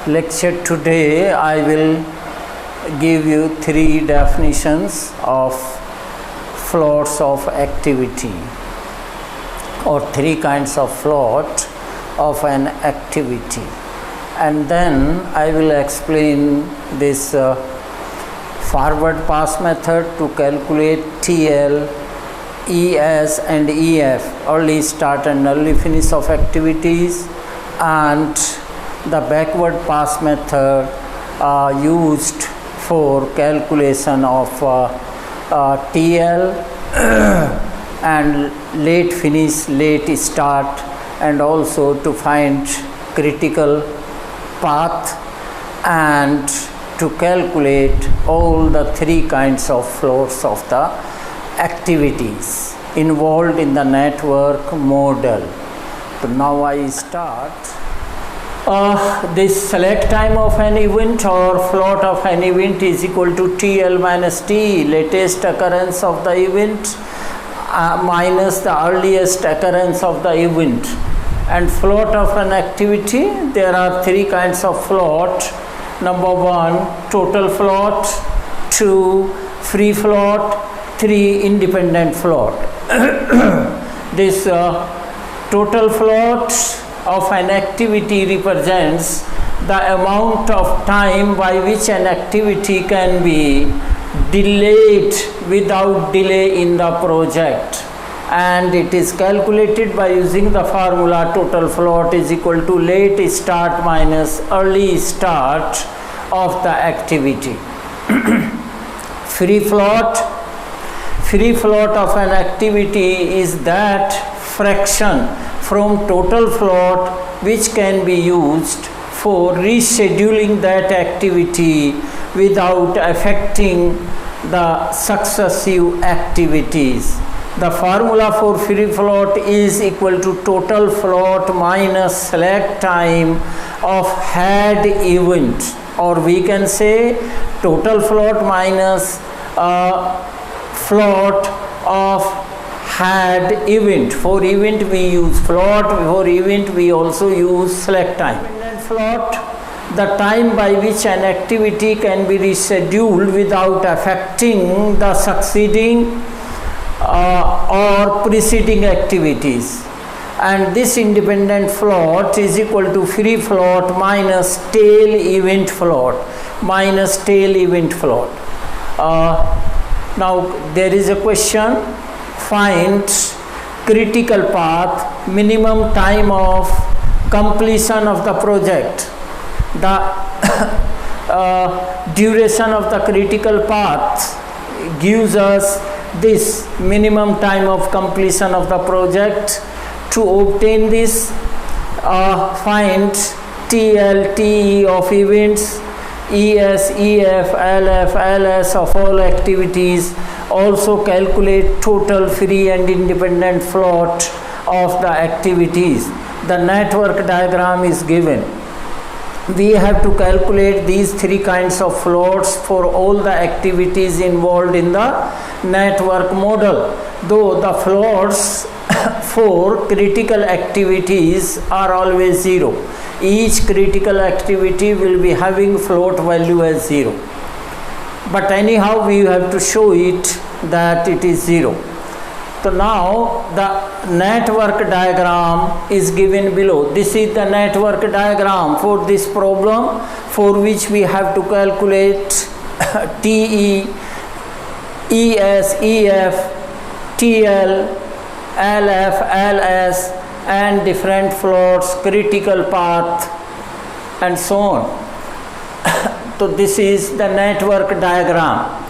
lecture today I will give you three definitions of floats of activity, or three kinds of float of an activity, and then I will explain this forward pass method to calculate TL, ES and EF, early start and early finish of activities, and the backward pass method used for calculation of TL and late finish, late start, and also to find critical path and to calculate all the three kinds of floats of the activities involved in the network model. So now I start. This select time of an event or float of an event is equal to TL minus T, latest occurrence of the event minus the earliest occurrence of the event. And float of an activity, there are three kinds of float. Number one, total float. Two, free float. Three, independent float. This total float of an activity represents the amount of time by which an activity can be delayed without delay in the project, and it is calculated by using the formula total float is equal to late start minus early start of the activity. Free float of an activity is that fraction from total float which can be used for rescheduling that activity without affecting the successive activities. The formula for free float is equal to total float minus select time of had event, or we can say total float minus float of had event. For event we use float, for event we also use select time. Independent float, the time by which an activity can be rescheduled without affecting the succeeding or preceding activities, and this independent float is equal to free float minus tail event float. Now there is a question: find critical path, minimum time of completion of the project. The duration of the critical path gives us this minimum time of completion of the project. To obtain this, find TL, TE of events, ES, EF, LF, LS of all activities. Also calculate total free and independent float of the activities. The network diagram is given. We have to calculate these three kinds of floats for all the activities involved in the network model, though the floats for critical activities are always 0. Each critical activity will be having float value as 0. But anyhow we have to show it that it is 0. So now the network diagram is given below. This is the network diagram for this problem, for which we have to calculate TE, ES, EF, TL, LF, LS and different floats, critical path and so on. So this is the network diagram,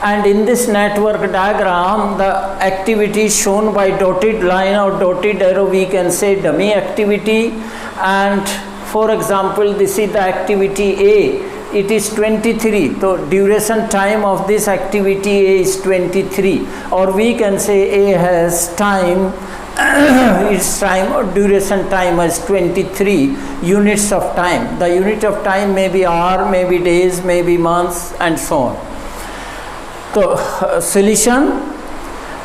and in this network diagram the activity shown by dotted line or dotted arrow we can say dummy activity. And for example, this is the activity A, it is 23, so duration time of this activity A is 23, or we can say A has time its time or duration time as 23 units of time. The unit of time may be hour, may be days, may be months and so on. So solution,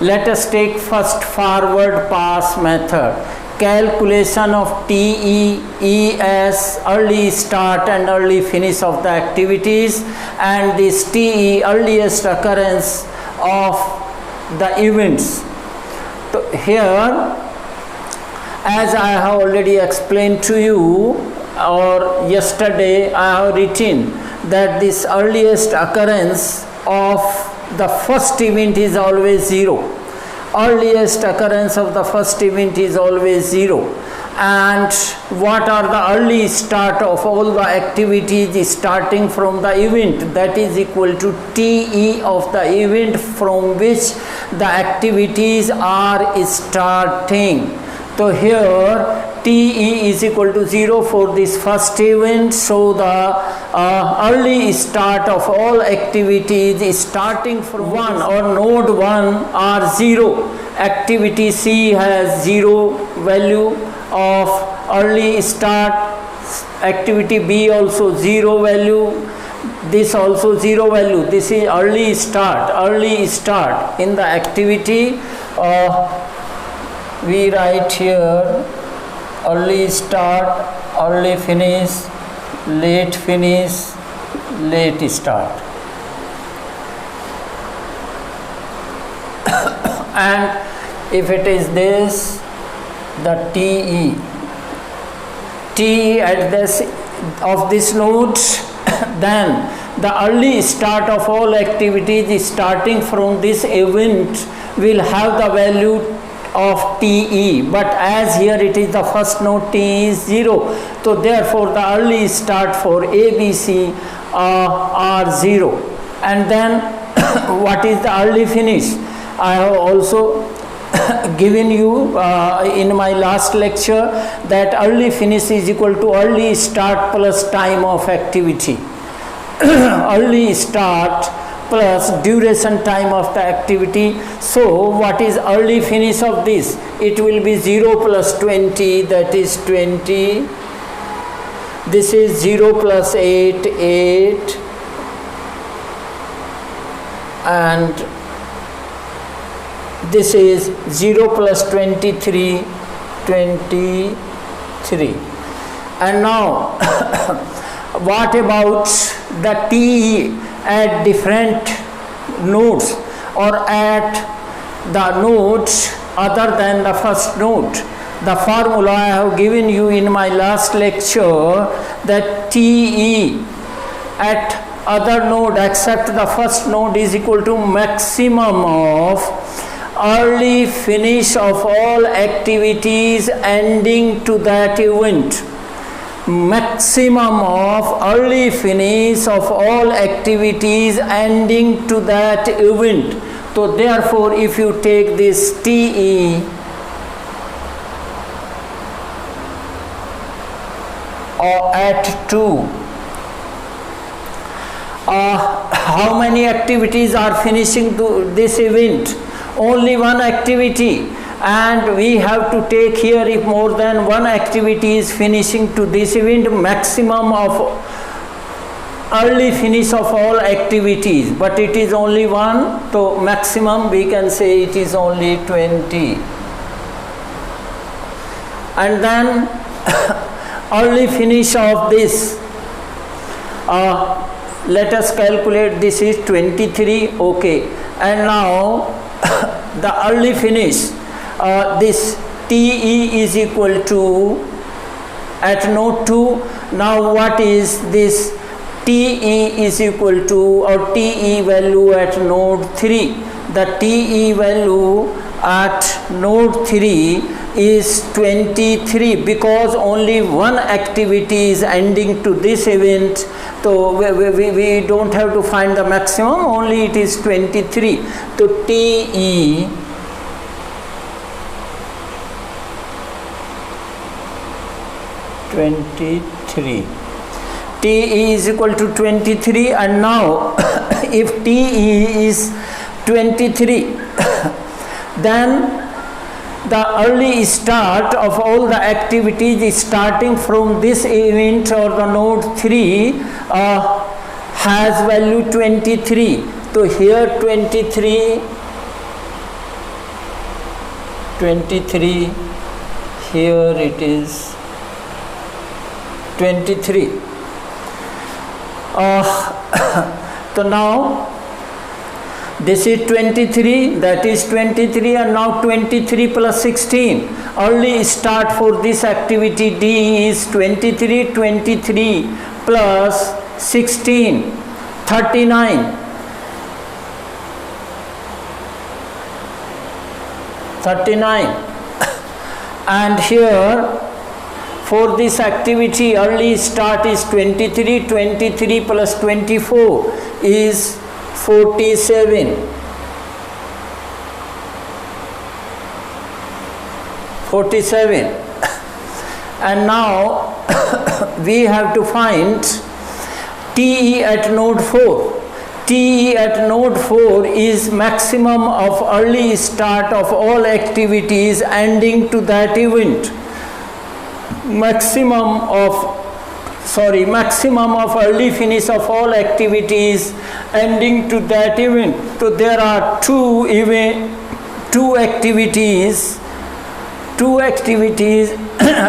let us take first forward pass method. calculation of TE, ES, early start and early finish of the activities, and this TE, earliest occurrence of the events. So here, as I have already explained to you, or yesterday I have written that this earliest occurrence of the first event is always 0. Earliest occurrence of the first event is always 0. And what are the early start of all the activities starting from the event? That is equal to TE of the event from which the activities are starting. So here TE is equal to 0 for this first event. So the early start of all activities is starting from 1 or node 1 are 0. Activity C has 0 value of early start. Activity B also 0 value. This also 0 value. This is early start. Early start in the activity. We write here early start, early finish, late start. And if it is this, the TE at this of this node, then the early start of all activities starting from this event will have the value of TE, but as here it is the first node, TE is 0, so therefore the early start for ABC are 0. And then what is the early finish? I have also given you in my last lecture that early finish is equal to early start plus time of activity. Early start plus duration time of the activity. So what is early finish of this? It will be 0 plus 20, that is 20. This is 0 plus 8, 8. And this is 0 plus 23, 23. And now what about the TE at different nodes or at the nodes other than the first node? The formula I have given you in my last lecture, that TE at other node except the first node is equal to maximum of early finish of all activities ending to that event. Maximum of early finish of all activities ending to that event. So therefore if you take this TE at 2, how many activities are finishing to this event? Only one activity. And we have to take here, if more than one activity is finishing to this event, maximum of early finish of all activities, but it is only one, so maximum we can say it is only 20. And then early finish of this, let us calculate, this is 23, okay. And now the early finish, this TE is equal to at node 2. Now what is this? TE is equal to, or TE value at node 3. The TE value at node 3 is 23 because only one activity is ending to this event. So we don't have to find the maximum, only it is 23. So TE TE is equal to 23, and now if TE is 23, then the early start of all the activities is starting from this event or the node 3 has value 23. So here 23, here it is 23. So now this is 23, that is 23, and now 23 plus 16. Early start for this activity D is 23, 23 plus 16, 39. 39. And here for this activity early start is 23, 23 plus 24 is 47. 47. And now we have to find TE at node 4. TE at node 4 is maximum of early start of all activities ending to that event. Maximum of early finish of all activities ending to that event. So there are two activities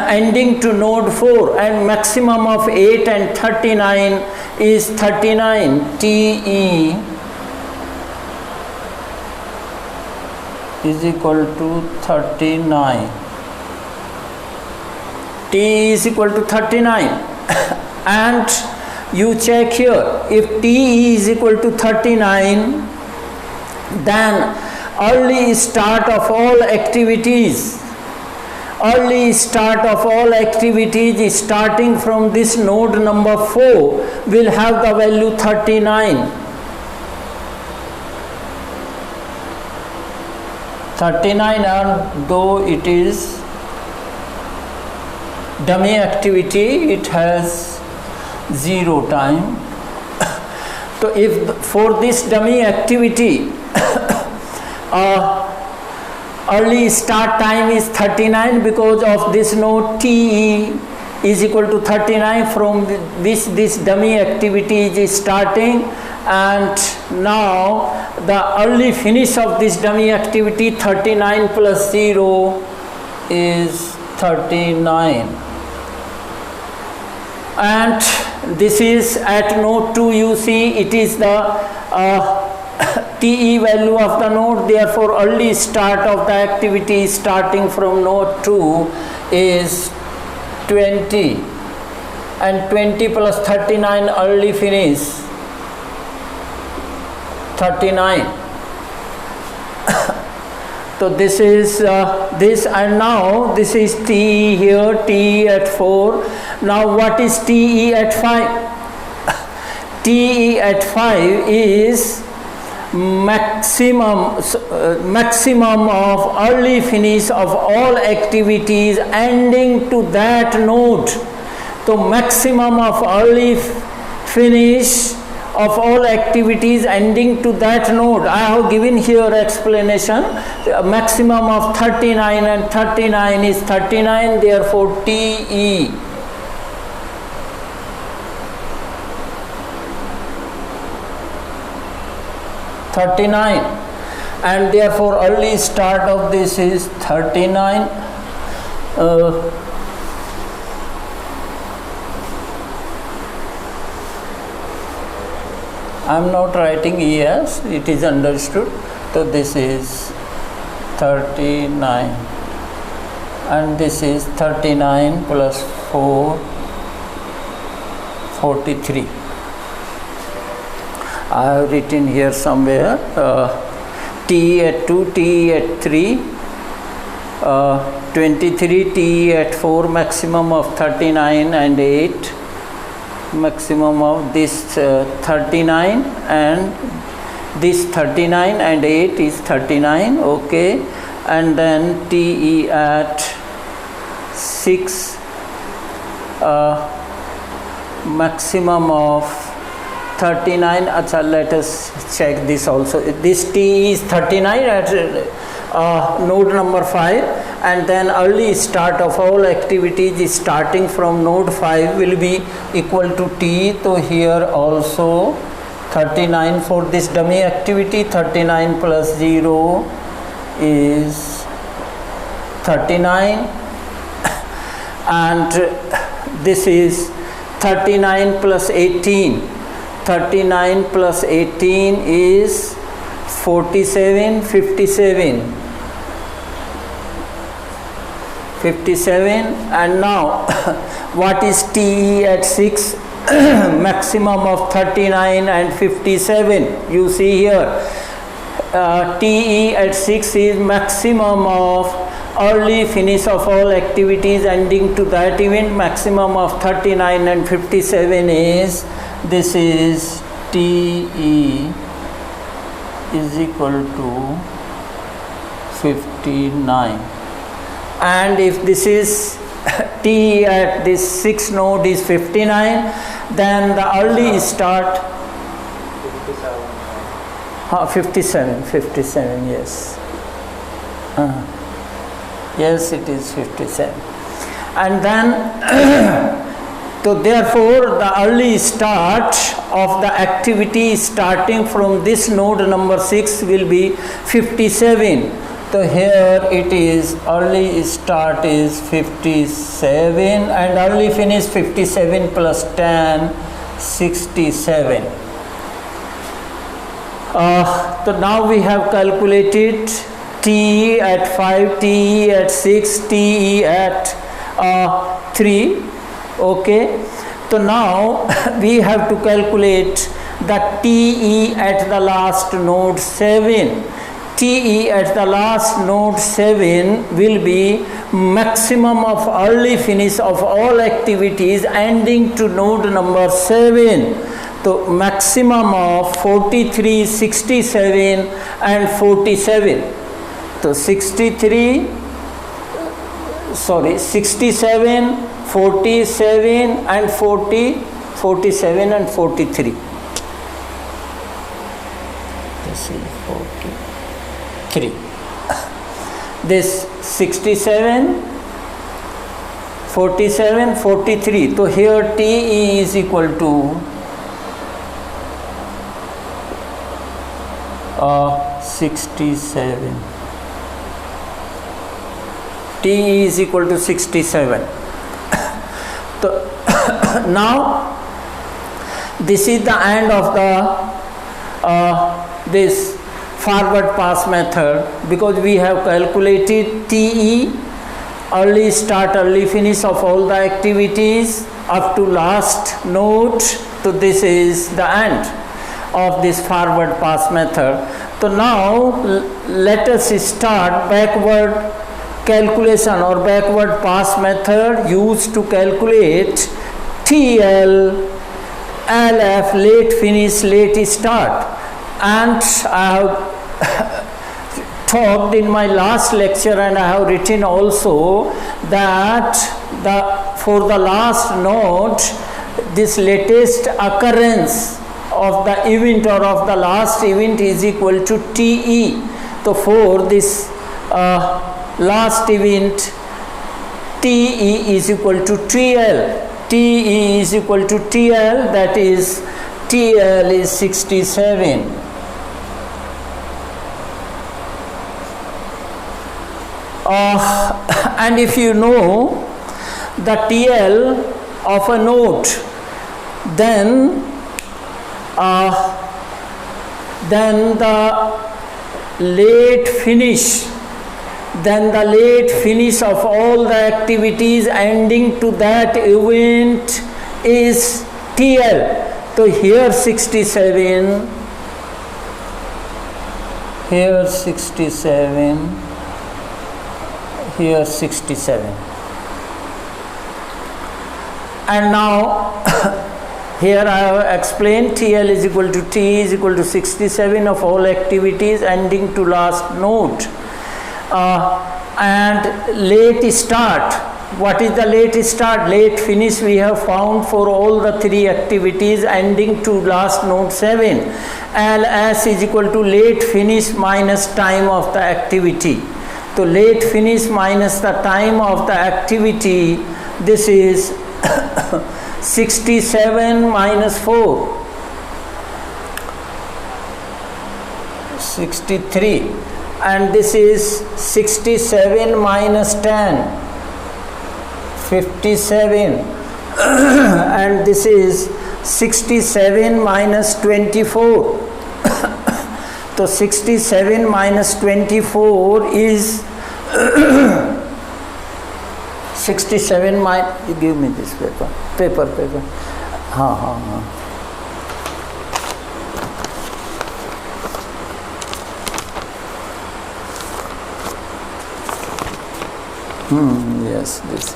ending to node 4, and maximum of 8 and 39 is 39. TE is equal to 39. T is equal to 39. And you check here, if T is equal to 39, then early start of all activities starting from this node number 4 will have the value 39. 39, and though it is dummy activity, it has 0 time. So if for this dummy activity early start time is 39, because of this node TE is equal to 39 from which this dummy activity is starting, and now the early finish of this dummy activity 39 plus 0 is 39. And this is at node 2, you see it is the TE value of the node, therefore early start of the activity starting from node 2 is 20, and 20 plus 39 early finish 39. So this is this, and now this is TE here, TE at 4. Now what is TE at 5? TE at 5 is maximum of early finish of all activities ending to that node. So maximum of early finish of all activities ending to that node. I have given here explanation. The maximum of 39, and 39 is 39, therefore TE (39), and therefore early start of this is 39. I am not writing ES, it is understood. So this is 39, and this is 39 plus 4, 43. I have written here somewhere TE at 2, TE at 3, 23, TE at 4, maximum of 39 and 8, maximum of this 39, and this 39 and 8 is 39, okay, and then TE at 6, maximum of 39. Achha, let us check this also. This TE is 39 at node number 5, and then early start of all activities is starting from node 5 will be equal to T. So here also 39 for this dummy activity, 39 plus 0 is 39, and this is 39 plus 18. 39 plus 18 is 47, 57. 57, and now what is TE at 6? Maximum of 39 and 57. You see here, TE at 6 is maximum of early finish of all activities ending to that event. Maximum of 39 and 57 is, this is TE is equal to 59. And if this is T at this 6 node is 59, then the early start 57, yes. Yes, it is 57. And then so therefore the early start of the activity starting from this node number 6 will be 57. So here it is, early start is 57 and early finish 57 plus 10, 67. So now we have calculated TE at 5, TE at 6, TE at 3. Okay. So now we have to calculate the TE at the last node 7. TE at the last node 7 will be maximum of early finish of all activities ending to node number 7. So maximum of 43, 67 and 47. So 67, 47 and 47 and 43. This is 43. This 67, 47, 43. So here TE is equal to 67. TE is equal to 67. So now this is the end of the this forward pass method, because we have calculated TE, early start, early finish of all the activities up to last node. So this is the end of this forward pass method. So now let us start backward calculation or backward pass method used to calculate TL, LF, late finish, late start. And I have talked in my last lecture, and I have written also, that for the last node, this latest occurrence of the event or of the last event is equal to TE. So for this last event, TE is equal to TL. TE is equal to TL, that is TL is 67. And if you know the TL of a node, then the late finish, of all the activities ending to that event is TL. So here 67, here 67, here 67. And now here I have explained TL is equal to T is equal to 67 of all activities ending to last node. And late start, what is the late start? Late finish we have found for all the 3 activities ending to last node 7. LS is equal to late finish minus time of the activity. So late finish minus the time of the activity, this is 67 minus 4, 63, and this is 67 minus 10, 57 and this is 67 minus 24. So 67 minus 24 is 67 minus, give me this paper. हाँ. Yes, this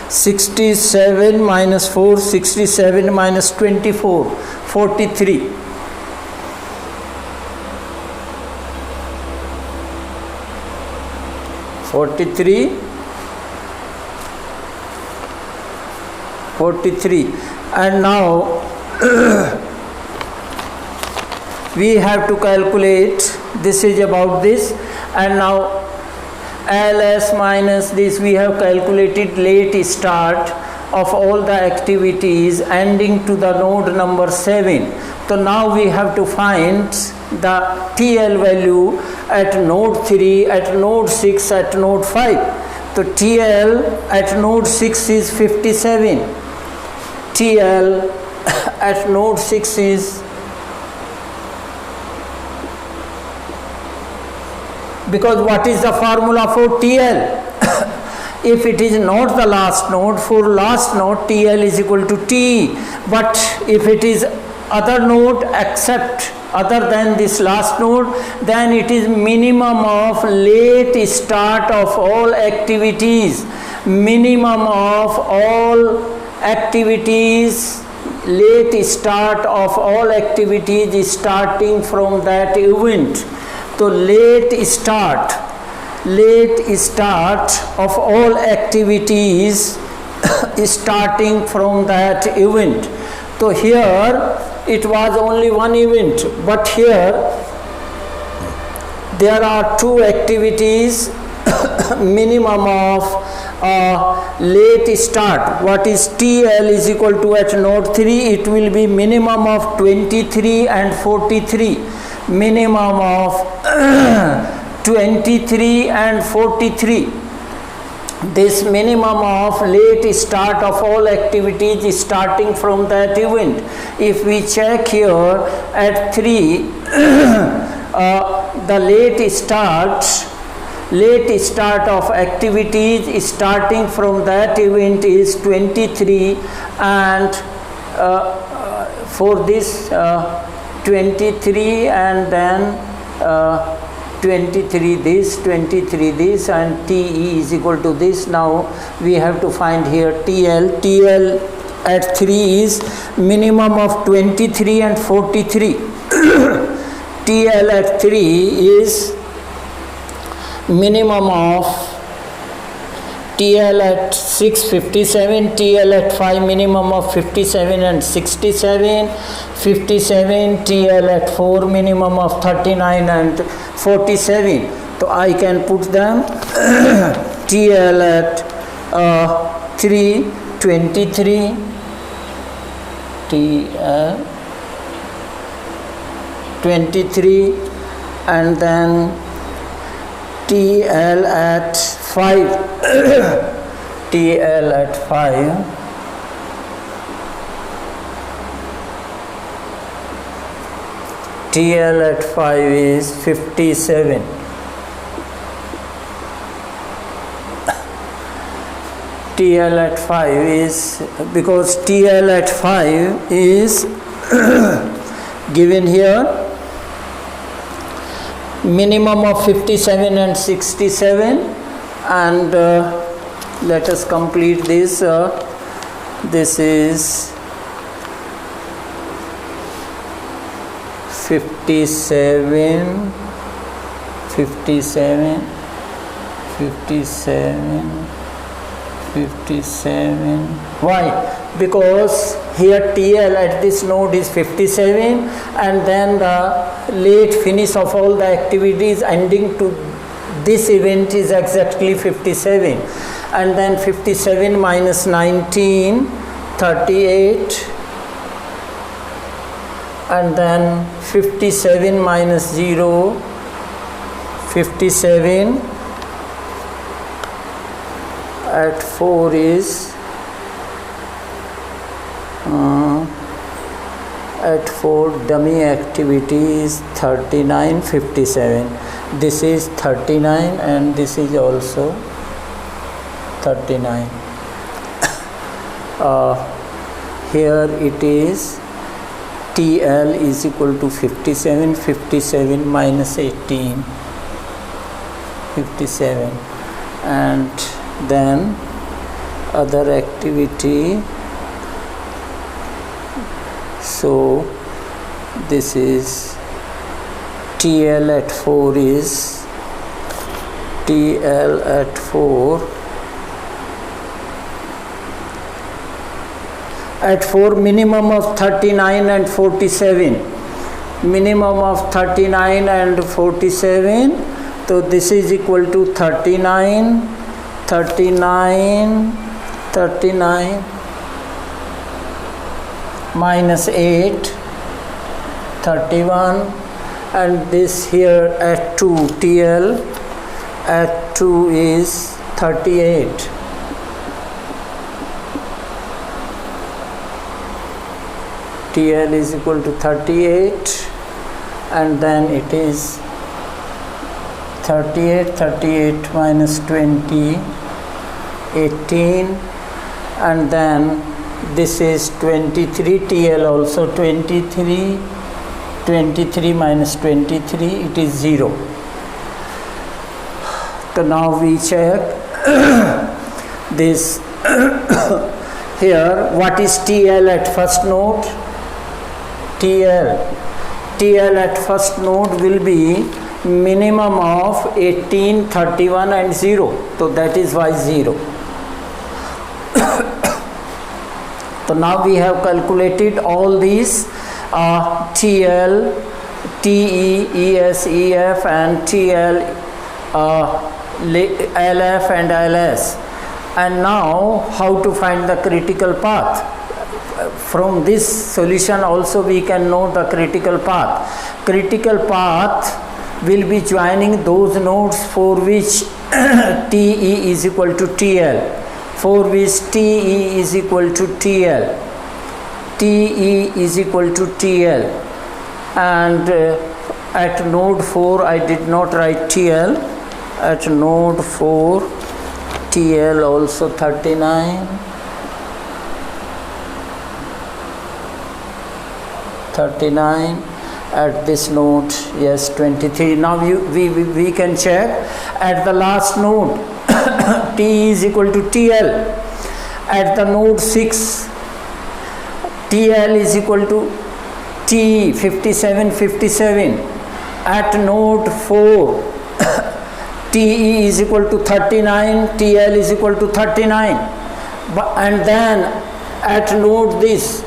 67 minus 4, 67 minus 24, 43. 43, and now we have to calculate, this is about this, and now LS minus this, we have calculated late start of all the activities ending to the node number 7. So now we have to find the TL value at node 3, at node 6, at node 5. So TL at node 6 is 57. TL at node 6 is, because what is the formula for TL? If it is not the last node, for last node TL is equal to T. But if it is other node except other than this last node, then it is minimum of late start of all activities. Minimum of all activities, late start of all activities starting from that event. So late start of all activities starting from that event. So here it was only one event, but here there are two activities. Minimum of late start, what is TL is equal to at node 3, it will be minimum of 23 and 43. Minimum of 23 and 43. This minimum of late start of all activities starting from that event. If we check here at 3, the late start of activities starting from that event is 23, and for this 23 and then 23 this, 23 this, and TE is equal to this. Now we have to find here TL. TL at 3 is minimum of 23 and 43. TL at 3 is minimum of TL at 6, 57, TL at 5 minimum of 57 and 67, 57, TL at 4 minimum of 39 and 47. So I can put them TL at 3, 23, TL 23, and then TL at 5, TL at 5, TL at 5 is 57. TL at 5 is, because TL at 5 is given here, minimum of 57 and 67, and let us complete this. This is 57, 57, 57, 57. Why? Because here TL at this node is 57, and then the late finish of all the activities ending to this event is exactly 57, and then 57 minus 19, 38, and then 57 minus 0, 57, at 4 is at 4 dummy activity is 3957. This is 39 and this is also 39. Here it is TL is equal to 57, 57 minus 18, 57, and then other activity. So this is TL at 4 is TL at 4 at 4 minimum of 39 and 47, minimum of 39 and 47. So this is equal to 39, 39, 39 minus 8, 31, and this here at 2, TL at 2 is 38. TL is equal to 38, and then it is 38, 38 minus 20, 18, and then this is 23, TL also 23, 23 minus 23, it is 0. So now we check this here. What is TL at first node? TL at first node will be minimum of 18, 31 and 0. So that is why 0. So now we have calculated all these TL, TE, ES, EF and TL, LF and LS. And now how to find the critical path? From this solution also we can know the critical path. Critical path will be joining those nodes for which TE is equal to TL, for which TE is equal to TL, TE is equal to TL, and at node 4 I did not write TL. At node 4 TL also 39, 39, at this node yes 23. Now we can check at the last node T is equal to TL. At the node 6 TL is equal to T, 57, 57. At node 4 TE is equal to 39, TL is equal to 39. And then at node this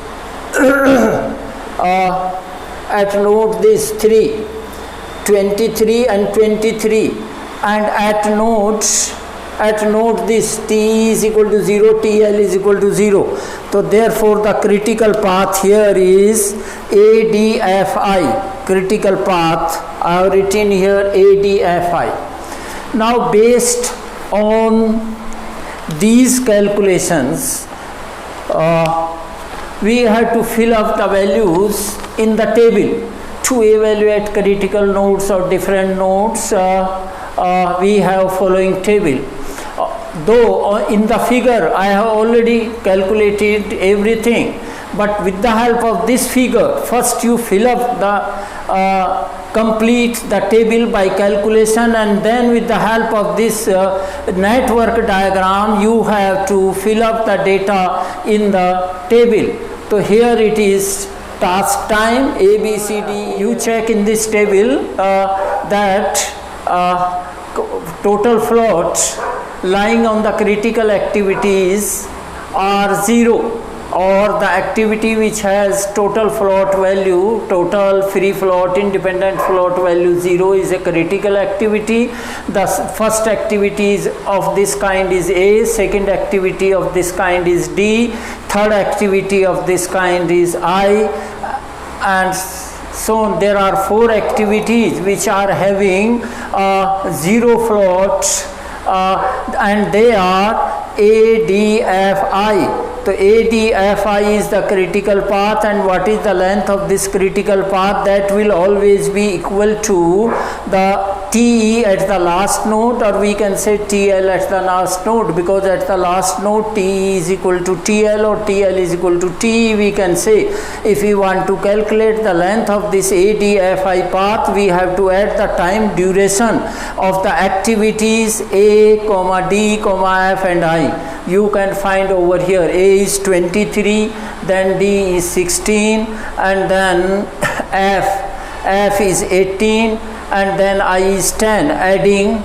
at node this 3, 23 and 23, and at node this TE is equal to 0, TL is equal to 0. So therefore the critical path here is ADFI. Critical path I have written here ADFI. Now based on these calculations we have to fill up the values in the table to evaluate critical nodes or different nodes. We have following table. Though in the figure I have already calculated everything, but with the help of this figure, first you fill up the complete the table by calculation, and then with the help of this network diagram you have to fill up the data in the table. So here it is task time A, B, C, D. You check in this table that total floats lying on the critical activities are 0, or the activity which has total float value, total free float, independent float value 0 is a critical activity. The first activity of this kind is A, second activity of this kind is D, third activity of this kind is I, and so on. There are 4 activities which are having 0 float, and they are ADFI. So ADFI is the critical path, and what is the length of this critical path? That will always be equal to the TE at the last node, or we can say TL at the last node, because at the last node TE is equal to TL or TL is equal to TE. We can say if we want to calculate the length of this ADFI path, we have to add the time duration of the activities A, D, F and I. You can find over here A is 23, then D is 16, and then F is 18, and then I is 10. Adding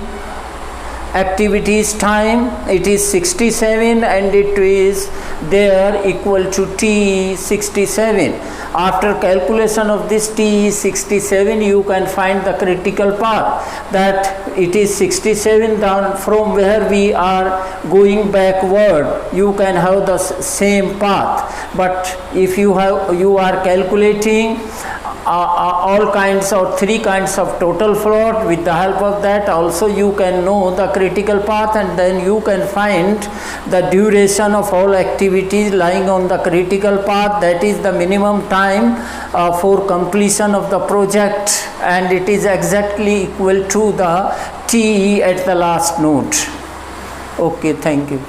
activities time, it is 67, and it is there equal to T 67. After calculation of this T 67, you can find the critical path, that it is 67 down from where we are going backward. You can have the same path, but if you are calculating all kinds or three kinds of total float, with the help of that also you can know the critical path, and then you can find the duration of all activities lying on the critical path. That is the minimum time for completion of the project, and it is exactly equal to the TE at the last node. Okay, thank you.